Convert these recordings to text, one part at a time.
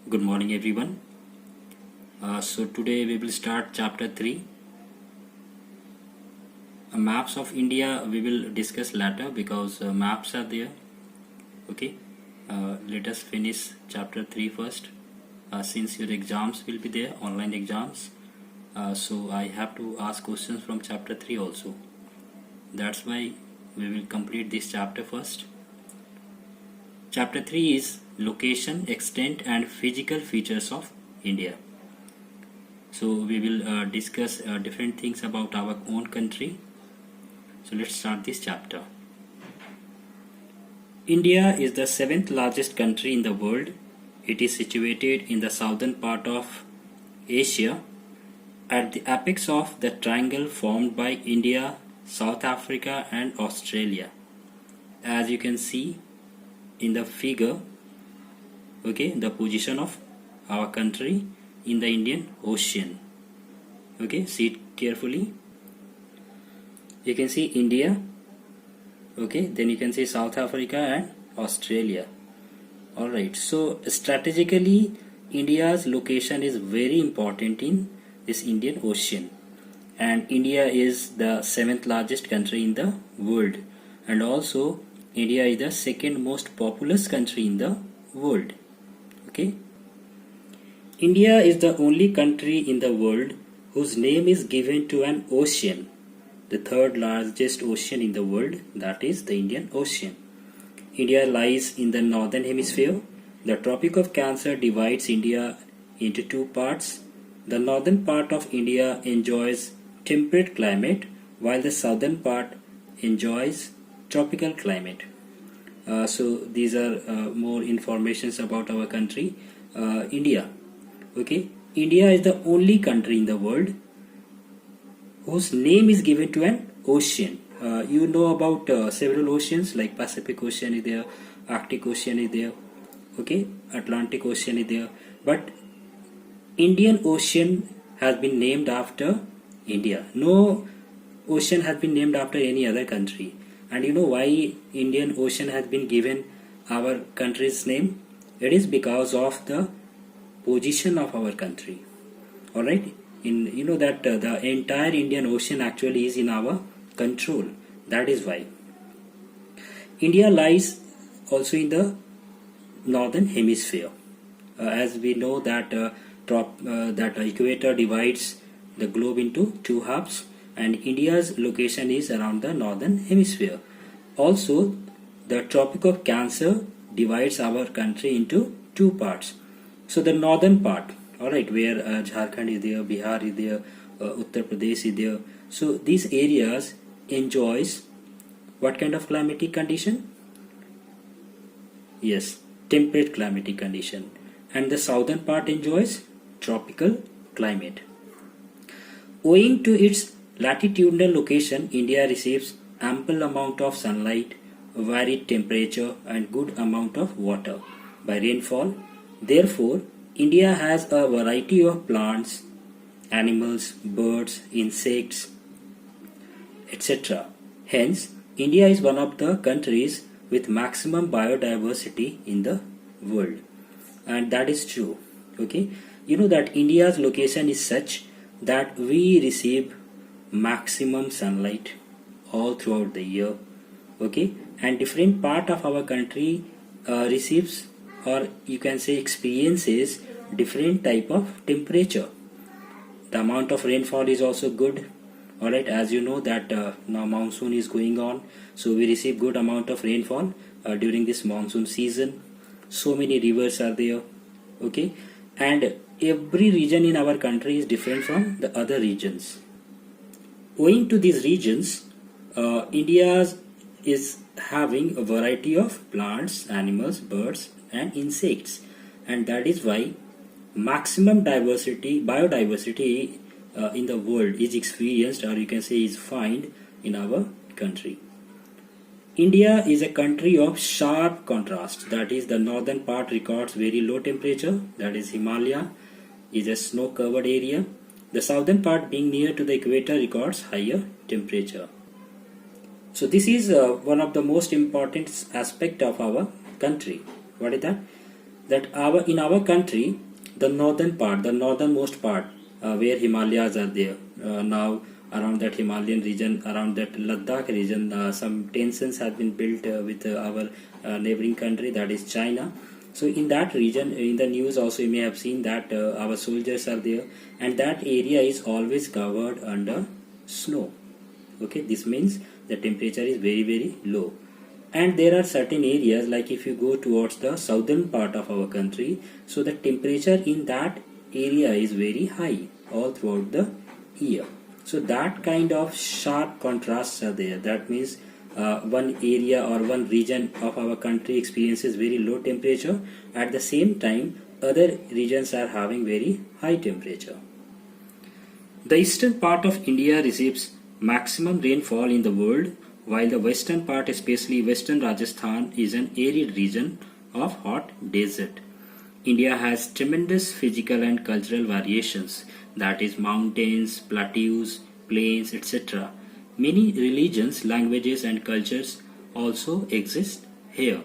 Good morning, everyone. So today we will start chapter 3. Maps of India we will discuss later because maps are there. Okay. Let us finish chapter 3 first. Since your exams will be there, online exams. So I have to ask questions from chapter 3 also. That's why we will complete this chapter first. Chapter 3 is location, extent and physical features of India. So we will discuss different things about our own country. So let's start this chapter. India is the 7th largest country in the world. It is situated in the southern part of Asia at the apex of the triangle formed by India, South Africa and Australia. As you can see in the figure, okay, the position of our country in the Indian Ocean. Okay, see it carefully. You can see India, okay, then you can see South Africa and Australia. Alright, so strategically India's location is very important in this Indian Ocean, and India is the 7th largest country in the world, and also India is the second most populous country in the world. Okay, India is the only country in the world whose name is given to an ocean, the third largest ocean in the world, that is the Indian Ocean. India lies in the northern hemisphere. The Tropic of Cancer divides India into two parts. The northern part of India enjoys temperate climate, while the southern part enjoys tropical climate. So these are more informations about our country, India. Okay, India is the only country in the world whose name is given to an ocean. You know about several oceans like Pacific Ocean is there, Arctic Ocean is there, okay, Atlantic Ocean is there, but Indian Ocean has been named after India. No ocean has been named after any other country. And you know why Indian Ocean has been given our country's name? It is because of the position of our country. Alright, you know that the entire Indian Ocean actually is in our control. That is why India lies also in the northern hemisphere. As we know that that equator divides the globe into two halves, and India's location is around the northern hemisphere. Also, the Tropic of Cancer divides our country into two parts. So the northern part, alright, where Jharkhand is there, Bihar is there, Uttar Pradesh is there. So these areas enjoys what kind of climatic condition? Yes, temperate climatic condition. And the southern part enjoys tropical climate. Owing to its latitudinal location, India receives ample amount of sunlight, varied temperature and good amount of water by rainfall. Therefore, India has a variety of plants, animals, birds, insects, etc. Hence, India is one of the countries with maximum biodiversity in the world. And that is true. Okay, you know that India's location is such that we receive maximum sunlight all throughout the year. Okay, and different part of our country receives, or you can say experiences, different type of temperature. The amount of rainfall is also good. Alright, as you know that now monsoon is going on, so we receive good amount of rainfall during this monsoon season. So many rivers are there. Okay, and every region in our country is different from the other regions. Owing to these regions, India is having a variety of plants, animals, birds and insects, and that is why maximum biodiversity in the world is experienced, or you can say is found in our country. India is a country of sharp contrast. That is, the northern part records very low temperature, that is Himalaya is a snow covered area. The southern part, being near to the equator, records higher temperature. So this is one of the most important aspect of our country. What is that? that in our country, the northernmost part, where Himalayas are there, now around that Himalayan region, around that Ladakh region, some tensions have been built with our neighboring country, that is China. So in that region, in the news also you may have seen that our soldiers are there, and that area is always covered under snow. Okay, this means the temperature is very low. And there are certain areas, like if you go towards the southern part of our country, so the temperature in that area is very high all throughout the year. So that kind of sharp contrasts are there. That means one area or one region of our country experiences very low temperature, at the same time other regions are having very high temperature. The eastern part of India receives maximum rainfall in the world, while the western part, especially western Rajasthan, is an arid region of hot desert. India has tremendous physical and cultural variations, that is mountains, plateaus, plains, etc. Many religions, languages and cultures also exist here.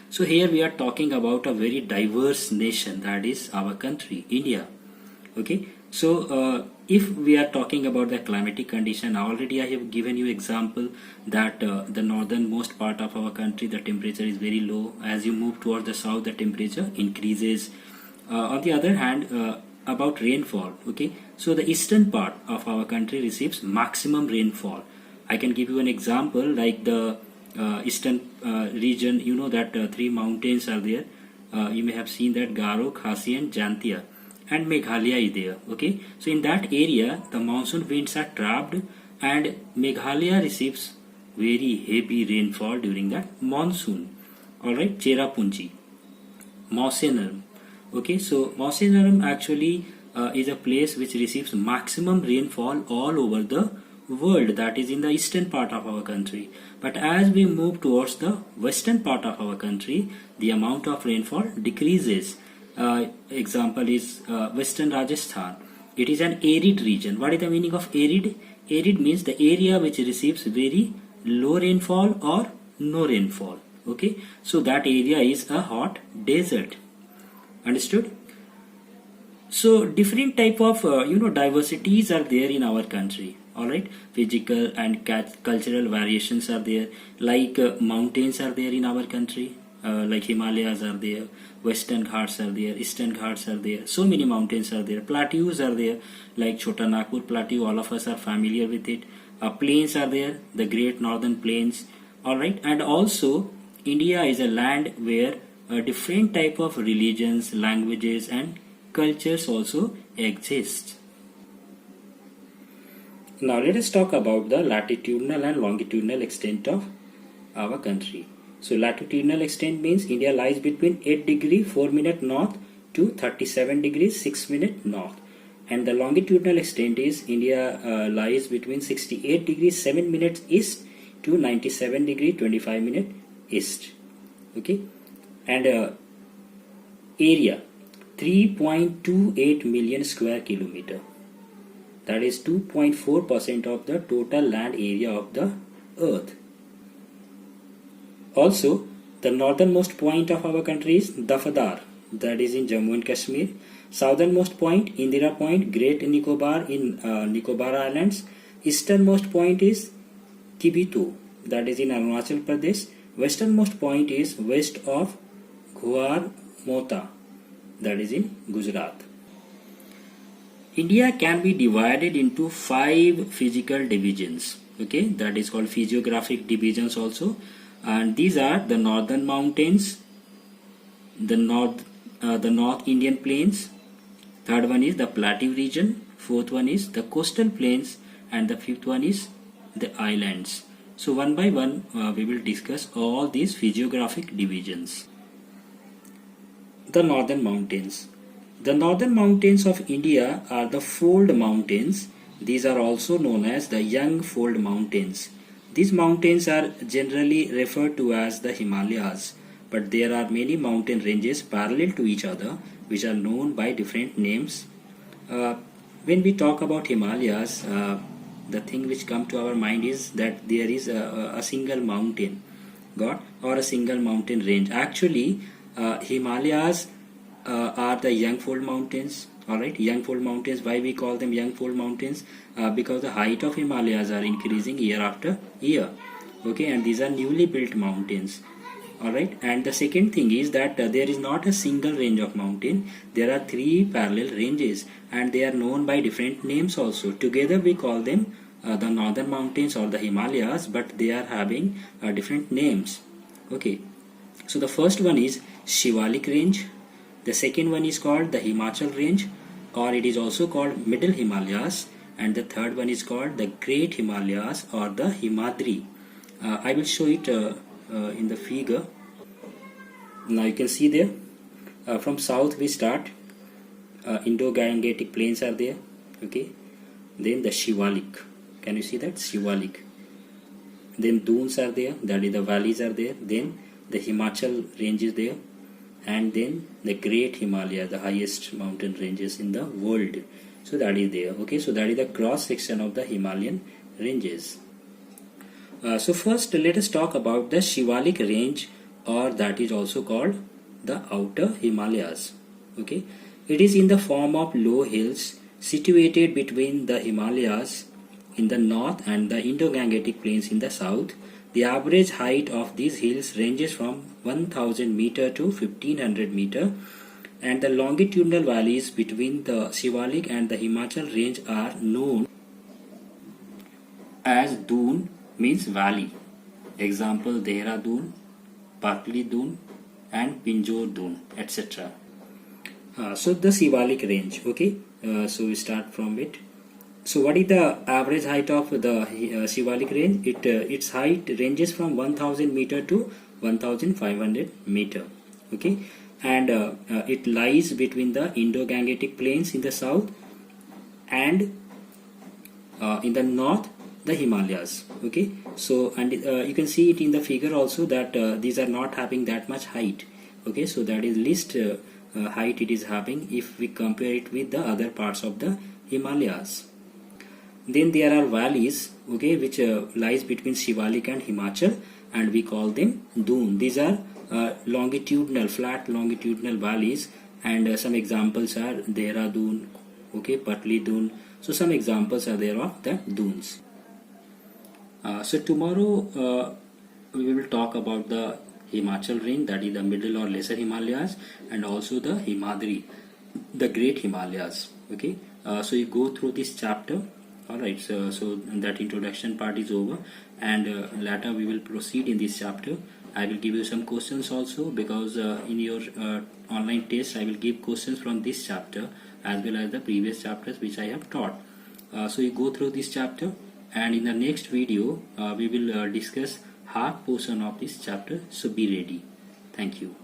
So here we are talking about a very diverse nation, that is our country, India. Okay, so if we are talking about the climatic condition, already I have given you example that the northernmost part of our country, the temperature is very low. As you move towards the south, the temperature increases. On the other hand, about rainfall, okay, so the eastern part of our country receives maximum rainfall. I can give you an example, like the eastern region, you know that three mountains are there. You may have seen that Garo, Khasi and Jantia, and Meghalaya is there. Okay, so in that area the monsoon winds are trapped, and Meghalaya receives very heavy rainfall during that monsoon. Alright, Cherrapunji, Mausenaram. Okay, so Mausenaram actually is a place which receives maximum rainfall all over the world, that is in the eastern part of our country. But as we move towards the western part of our country, the amount of rainfall decreases. Example is western Rajasthan. It is an arid region. What is the meaning of arid? Arid means the area which receives very low rainfall or no rainfall. Okay, so that area is a hot desert. Understood? So different type of diversities are there in our country. All right, physical and cultural variations are there. Like mountains are there in our country. Like Himalayas are there, Western Ghats are there, Eastern Ghats are there. So many mountains are there. Plateaus are there, like Chota Nagpur Plateau. All of us are familiar with it. Plains are there, the Great Northern Plains. All right, and also India is a land where different type of religions, languages and cultures also exist. Now let us talk about the latitudinal and longitudinal extent of our country. So latitudinal extent means India lies between 8 degrees 4 minutes north to 37 degrees 6 minutes north. And the longitudinal extent is India lies between 68 degrees 7 minutes east to 97 degrees 25 minutes east. Okay, and area 3.28 million square kilometer. That is 2.4% of the total land area of the earth. Also, the northernmost point of our country is Dafadar, that is in Jammu and Kashmir. Southernmost point, Indira Point, Great Nicobar in Nicobar Islands. Easternmost point is Kibito, that is in Arunachal Pradesh. Westernmost point is west of Ghuar Mota, that is in Gujarat. India can be divided into 5 physical divisions. Okay, that is called physiographic divisions also. And these are the northern mountains, the North Indian plains, third one is the plateau region, fourth one is the coastal plains, and the fifth one is the islands. So one by one we will discuss all these physiographic divisions. The northern mountains. The northern mountains of India are the fold mountains. These are also known as the young fold mountains. These mountains are generally referred to as the Himalayas, but there are many mountain ranges parallel to each other which are known by different names. When we talk about Himalayas, the thing which comes to our mind is that there is a single mountain god or a single mountain range. Actually, Himalayas are the young fold mountains. Alright, young fold mountains. Why we call them young fold mountains? Because the height of Himalayas are increasing year after year. Okay, and these are newly built mountains. Alright, and the second thing is that there is not a single range of mountain. There are three parallel ranges, and they are known by different names also. Together we call them the northern mountains or the Himalayas, but they are having different names. Okay, so the first one is Shivalik range. The second one is called the Himachal range, or it is also called Middle Himalayas, and the third one is called the Great Himalayas or the Himadri. I will show it in the figure. Now you can see there, from south we start. Indo-Gangetic plains are there. Okay, then the Shivalik. Can you see that? Shivalik. Then dunes are there, that is the valleys are there. Then the Himachal range is there, and then the Great Himalaya, the highest mountain ranges in the world. So that is there. Okay, so that is the cross section of the Himalayan ranges. So first let us talk about the Shivalik range, or that is also called the Outer Himalayas. Okay, it is in the form of low hills situated between the Himalayas in the north and the Indo-Gangetic plains in the south. The average height of these hills ranges from 1000 meter to 1500 meter, and the longitudinal valleys between the Shivalik and the Himachal range are known as Dun, means valley. Example, Dehradun, Patli Dun, and Pinjore Dun, etc. So the Shivalik range. Okay, so we start from it. So what is the average height of the Shivalik range? Its height ranges from 1000 meter to 1500 meter. Okay, and it lies between the Indo-Gangetic plains in the south, and in the north the Himalayas. Okay, so and you can see it in the figure also that these are not having that much height. Okay, so that is least height it is having if we compare it with the other parts of the Himalayas. Then there are valleys, okay, which lies between Shivalik and Himachal, and we call them Dun. These are longitudinal, flat longitudinal valleys, and some examples are Dehradun, okay, Patli Dun. So some examples are there of the dunes. So tomorrow we will talk about the Himachal range, that is the middle or lesser Himalayas, and also the Himadri, the Great Himalayas. Okay, so you go through this chapter. Alright, so that introduction part is over, and later we will proceed in this chapter. I will give you some questions also, because in your online test I will give questions from this chapter as well as the previous chapters which I have taught. So you go through this chapter, and in the next video we will discuss half portion of this chapter, so be ready. Thank you.